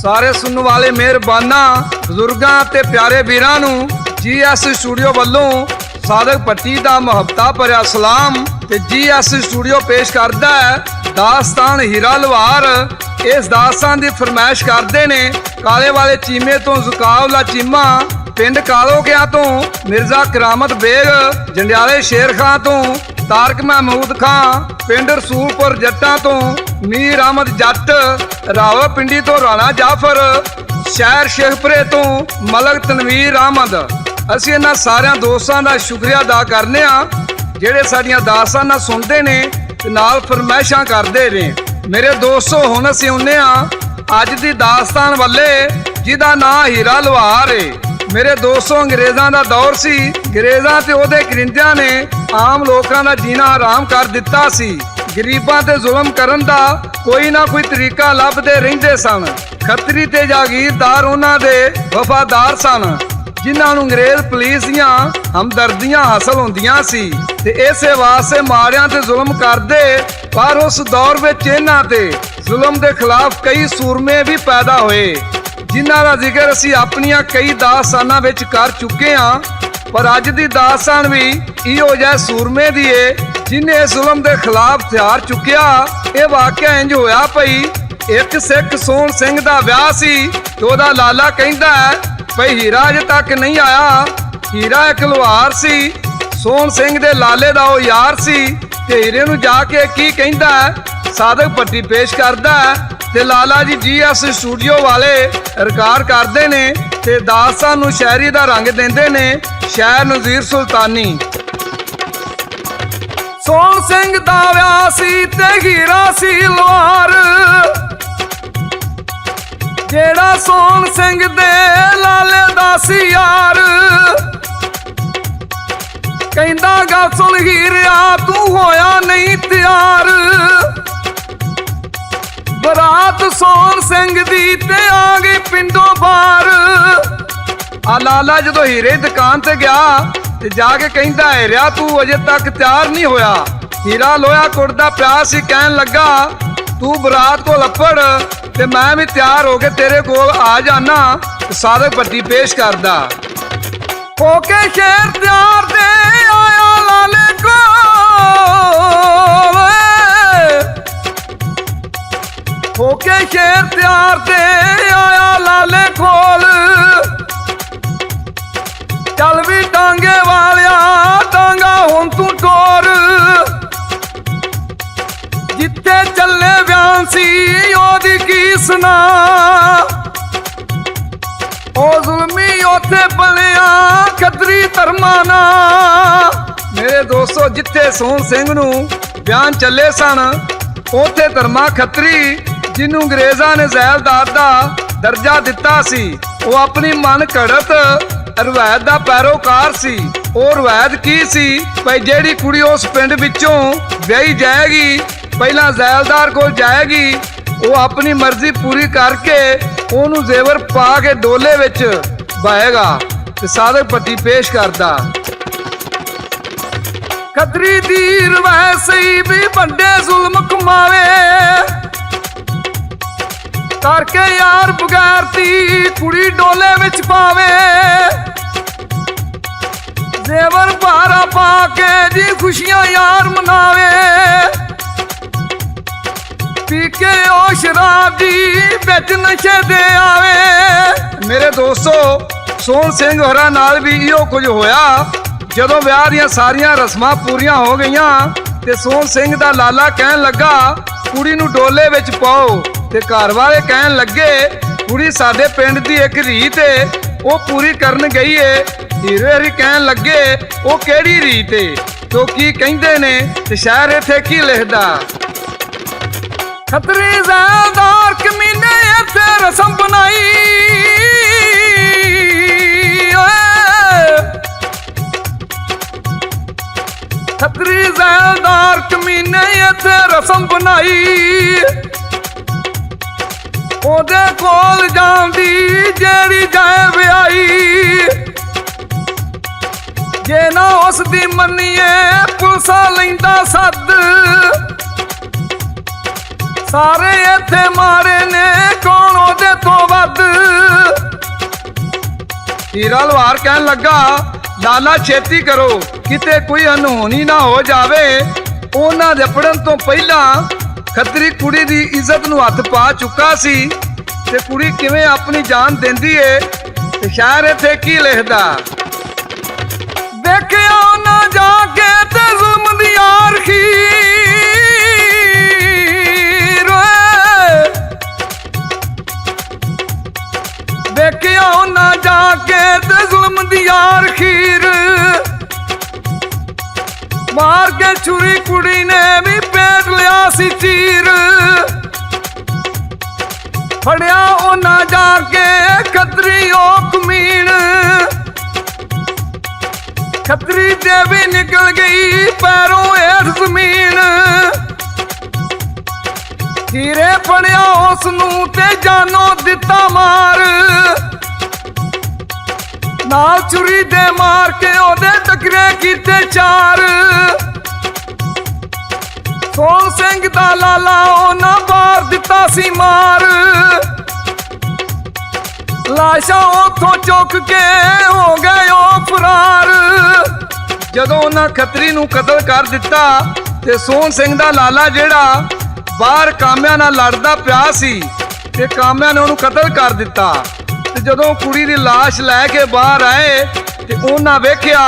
सारे सुनने वाले मेहरबाना बजुर्गां ते प्यारे वीरां नूं GS स्टूडियो वालों सादक भट्टी दा मुहब्बता भरिया सलाम। ते GS स्टूडियो पेश करदा है दास्तान हीरा लवार। इस दास्तान दी फरमाइश करदे ने काले वाले चीमे तो जुकावला चीमा, पिंड कालोकिया तो मिर्जा करामत बेग, जंडियाले शेर खां तो तारक महमूद खां, पिंड रसूलपुर जट्टां तो मीर अहमद जट, रावलपिंडी तो राणा जाफर, शहर शेखपुरे तो मलक तनवीर अहमद। असीं इन्हां सारियां दोस्तां दा शुक्रिया अदा करने आ जिहड़े साडियां दास्तानां सुनदे ने ते नाल फरमाइशां करदे ने। मेरे दोस्तों हुण असीं आउणे आ अज दी दास्तान वाले जिहदा नां हीरा लवार है। मेरे दोस्तों अंग्रेज़ां दा दौर सी, अंग्रेज़ां ते ओहदे करिंदियां ने आम लोकां दा जीना हराम कर दिता सी। गरीबां ते जुल्म करन दा कोई ना कोई तरीका लभदे रहिंदे सन। खतरी ते जागीरदार उन्हां दे वफादार सन जिन्हां नूं अंग्रेज़ पुलिस दियां हमदर्दियां हासिल होंदियां सी ते इसे वास्ते मारियां ते जुल्म करदे। पर उस दौर विच इन्हां ते जुल्म दे खिलाफ कई सूरमे भी पैदा होए जिन्हां दा जिक्र असीं अपनियां कई दास्तानां विच कर चुके हां। पर अज दी दास्तान भी इहो जिहे सूरमे दी है जिन्हें इस जुल्म दे खिलाफ हथियार चुकिया। यह वाकिया इंज होया भई एक सिख सोहण सिंह दा विआह सी ते ओहदा लाला कहंदा है भई हीरा अजे तक नहीं आया। हीरा एक लुहार सी, सोहण सिंह दे लाले दा ओ यार सी ते हीरे नूं जाके की कहंदा है सादक भट्टी पेश करदा है ते लाला जी GS स्टूडियो वाले रिकॉर्ड करदे ने ते दास्तान नूं शायरी दा रंग देंदे ने। शायर नज़ीर सुल्तानी। सोहण सिंह दा विआह सी ते हीरा सी लुहार, जेड़ा सोहण सिंह दे लाले दा सी यार। कहंदा गल सुन हीरिया तू होया नहीं तैयार, बरात सोहण सिंह दी ते आ गई पिंडों बाहर। आ लाला जदों हीरे दी दुकान ते गया ते जाके कहंदा हीरिया तू अजे तक तैयार नहीं होया। हीरा लोया कुड़दा पिया सी कहन लगा तू बरात को लपड़ ते मैं भी तैयार हो के तेरे कोल आ जाना। सादक भट्टी पेश करदा होके शेर तैयार दे आया लाले को, होके शेर तैयार दे आया लाले कोल। चल भी टांगे वालिया टांगा हुण तू टोर, जिथे चले बयान सी ओदी की सुना। ओ जुल्मी ओथे बलिया खतरी धर्माना। मेरे दोस्तों जिथे सोहण सिंह नूं बयान चले सन ओथे धर्मा खतरी जिन्हों अंग्रेज़ां ने जैलदार दा दर्जा दिता सी वो अपनी मन घड़त रवायत दा पैरोकार सी। और रवायत की सी भाई जेड़ी कुड़ी उस पिंड विचों ब्याही जाएगी पहला जैलदार को जाएगी, वो अपनी मर्जी पूरी करके ओनू जेवर पा के डोले विच बाएगा। ते सादक भट्टी पेश करदा खतरी दी रवायत सही भी बंदे जुल्म कमावे करके यार बगैर दी कुड़ी डोले विच पावे। जेवर भारा पा के जी खुशियां यार मनावे, पी के ओ शराब जी बिच नशे दे आवे। मेरे दोस्तों सोहण सिंह होरां नाल भी इहो कुछ होया। जदों विआह दीयां सारियां रस्मां पूरियां हो गईयां ते सोहण सिंह दा लाला कहन लगा कुड़ी नूं डोले विच पाओ ते घर वाले कहन लगे कुड़ी साडे पिंड दी एक रीत है वो पूरी करन गई है। हीरे हरी कहन लगे वो केड़ी रीत है तो की कहंदे ने ते शायर इत्थे की लिखदा खतरी ज़ैलदार कमीने इत्थे रस्म बनाई। खतरी ज़ैलदार कमीने इत्थे रस्म बनाई। ओदे कोल जांदी जेड़ी जाए विआई, जे ना उस दी मन्नीए पुलसा लैंदा सद। सारे इत्थे मारे ने कौन ओदे तो वध। हीरा लुहार कहन लगा लाला छेती करो किते कोई अनहोनी ना हो जावे। उन्हां दे पड़न तो पहला खतरी कुड़ी दी इज्जत नूं हथ पा चुका सी ते कुड़ी किवें अपनी जान देंदी है ते शायर इत्थे की लिखदा। देखिया ना जाके ते जुल्म दी आरखीर, देखिया ना जाके ते जुल्म दी आरखीर। मार के छुरी कुड़ी ने भी पेट लिया सी चीर। फड़िया उन्ना जाके खतरी ओ कमीन, खतरी देवी निकल गई पैरों हेठ जमीन। हीरे फड़िया उसनू ते जानो दिता मार, नाल छुरी दे मार के ओदे टकरे कीते चार। सोहन सिंह दा लाला ओना बार दिता सी मार। लाशा उथों चुक के हो गए ओ फरार। जदों उन्हां खतरी नूं कतल कर दिता ते सोहन सिंह दा लाला जेड़ा बाहर कामिया नाल लड़दा पिया सी ते कामिया ने उहनूं कतल कर दिता। ते जदों कुड़ी दी लाश लैके बाहर आए ते उन्हां वेखिया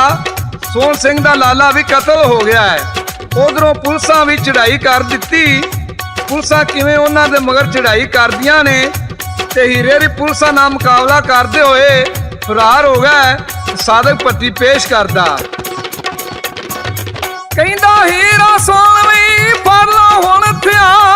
सोहन सिंह दा लाला भी कतल हो गया है। उधरों पुलिसां भी चढ़ाई कर दिती। पुलिसां किवें उन्हां दे मगर चढ़ाई करदियां ने ते हीरे दी पुलिसां नाल मुकाबला करदे होए फरार हो गए। सादक भट्टी पेश करदा कहंदा हीरा सुन वी फड़ लो हुण हथियार।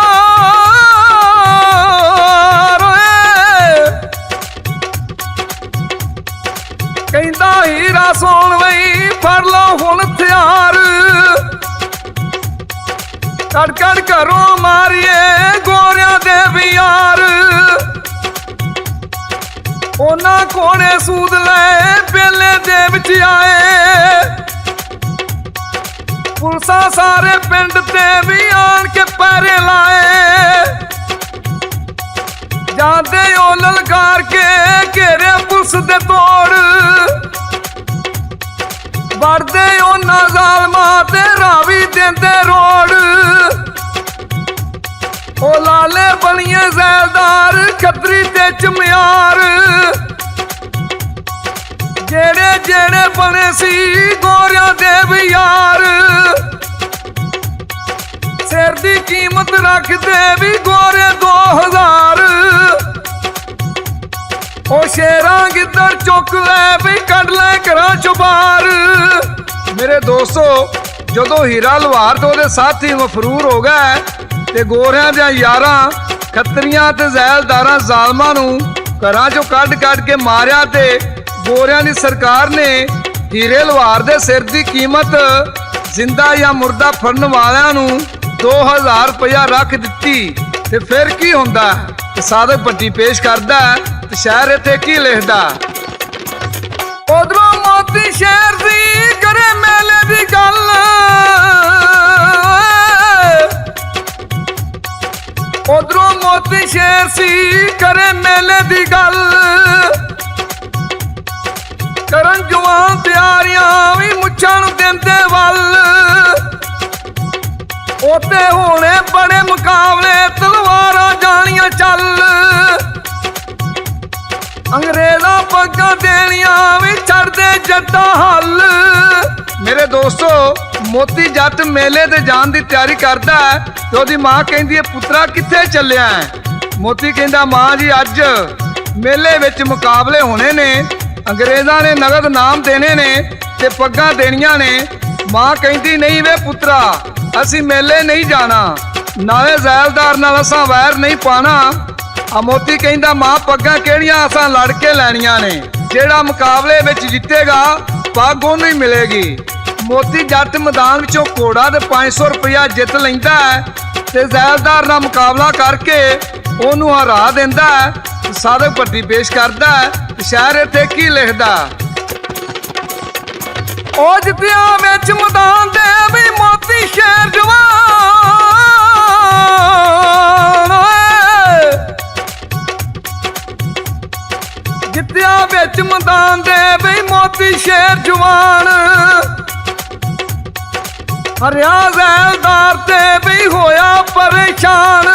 कहंदा हीरा सुन वी फड़ लो हुण हथियार। कड़ कड़ घरों मारिए गोरियां दे भी यार। उन्हां कोने सूद ले बेले दे विच आए। पुलिसां सारे पिंड ते भी आन के पैरे लाए। जांदे ओ ललकार के घेरे पुलिस दे तोड़। वड़दे उन्हां ज़ालमां ते रावी देंदे रोड़। ओ लाले बनिए ज़ैलदार खतरी ते चमियार। जेड़े जेड़े बने सी गोरियां दे भी यार। सिर दी कीमत रख दे भी गोरे 2000। ओ शेरां गिद्दड़ चुक ले भी कढ़ ले घरां चों बाहर। मेरे दोस्तों जदों हीरा लुहार ते ओहदे साथी मफरूर हो गए ते गोरियां दे यारां खतरियां ते ज़ैलदारां ज़ालमां नूं घरां चों कढ़ के मारिया ते गोरियां दी सरकार ने हीरे लुहार दे सिर दी कीमत जिंदा या मुर्दा फड़न वालियां नूं 2000 रुपया रख दिती। ते फिर की हुंदा सादक भट्टी पेश करदा ते शायर इत्थे की लिखदा। उधरों मोती शेर दी करे मेले दी गल। उधरों मोती शेर सी करे मेले दी गल। करन जवान तैयारियां भी मुच्छां नूं देंदे वल। ओते होने बड़े मुकाबले तलवारां जानियां चल। अंग्रेज़ां पग्गां देनियां भी छड्डदे जट्टां हल। मेरे दोस्तों मोती जट मेले ते जान दी तैयारी करदा है ते ओदी मां कहंदी है पुत्रा कित्थे चलिया है। मोती कहंदा मां जी अज मेले विच मुकाबले होने ने। अंग्रेज़ां ने नगद नाम देने ने ते पग्गां देनियां ने। मां कहंदी नहीं वे पुत्रा असी मेले नहीं जाना नाले ज़ैलदार नाल असां वैर नहीं पाना। मोती कहंदा मां पग्गां किहड़ियां असां लड़ के लैणियां ने। जेड़ा मुकाबले विच जितेगा पग ओनूं ही मिलेगी। मोती जट मैदान विचों घोड़ा ते 500 रुपया जित लैंदा है ते ज़ैलदार नाल मुकाबला करके ओनूं हरा दिंदा है। सादक भट्टी पेश करदा है शायर इत्थे की लिखदा। ओ जितिया विच मैदान दे भी मोती शेर जवान। मोती शेर जवान हरिया जैलदार ते भी होया परेशान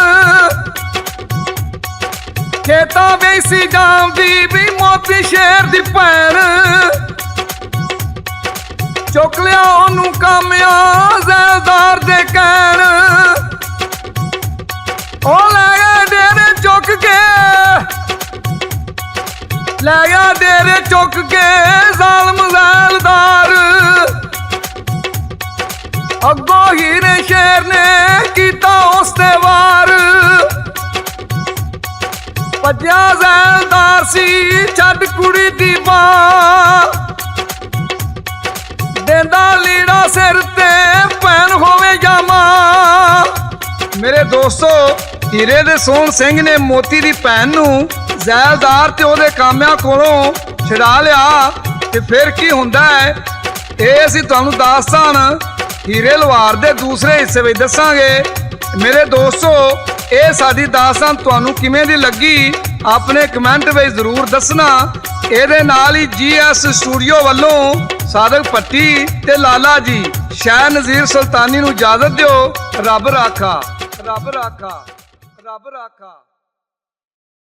खेता बेसी जामदी भी मोती शेर दी भैन चुक लिया ओनू कामिया जैलदार दे कहण ओ लै गया डेरे चुक के लै गया डेरे चुक के जालम जैलदार अगों हीरे शेर ने कीता उस ते वार भज्या जैलदार सी छड्ड कुड़ी दी बां देंदा लीड़ा सिर ते भैन होवे या मां। मेरे दोस्तों हीरे दे सोहन सिंह ने मोती दी भैन नूं जैलदार ते ओहदे कामिਆਂ कोलों छड़ा लिया ते फिर की हुंदा है ਇਹ ਅਸੀਂ ਤੁਹਾਨੂੰ ਦਾਸਤਾਨ ਹੀਰੇ ਲਵਾਰ ਦੇ ਦੂਸਰੇ ਹਿੱਸੇ ਵਿੱਚ ਦੱਸਾਂਗੇ। ਮੇਰੇ ਦੋਸਤੋ ਇਹ ਸਾਡੀ ਦਾਸਤਾਨ ਤੁਹਾਨੂੰ ਕਿਵੇਂ ਦੀ ਲੱਗੀ ਆਪਣੇ ਕਮੈਂਟ ਵਿੱਚ ਜ਼ਰੂਰ ਦੱਸਣਾ। ਇਹਦੇ ਨਾਲ ਹੀ GS ਸਟੂਡੀਓ ਵੱਲੋਂ ਸਾਦਕ ਭੱਟੀ ਤੇ ਲਾਲਾ ਜੀ ਸ਼ਾਹ ਨਜ਼ੀਰ ਸੁਲਤਾਨੀ ਨੂੰ ਇਜਾਜ਼ਤ ਦਿਓ। ਰੱਬ ਰਾਖਾ, ਰੱਬ ਰਾਖਾ, ਰੱਬ ਰਾਖਾ।